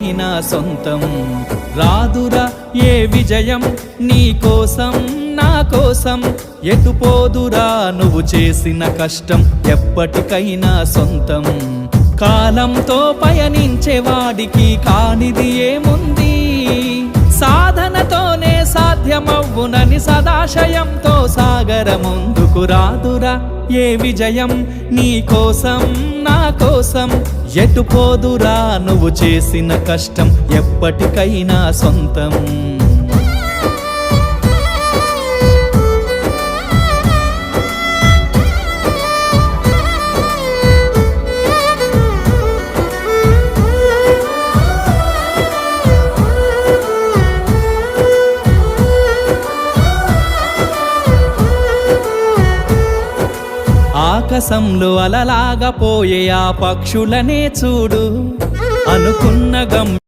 ఎప్పటికైనా సొంతం. రాదురా ఏ విజయం నీ కోసం నా కోసం, ఎటుపోదురా నువ్వు చేసిన కష్టం ఎప్పటికైనా సొంతం. కాలంతో పయనించేవాడికి కానిది ఏముంది, సాధనతోనే సాధ్యమవ్వునని సదాశయంతో సాగర ముందుకు. రాదురా ఏ విజయం నీ కోసం నా కోసం, ఎటుపోదురా నువ్వు చేసిన కష్టం ఎప్పటికైనా సొంతం. ఆకాశంలో అలలాగా పోయే ఆ పక్షులనే చూడు, అనుకున్న గమ్యం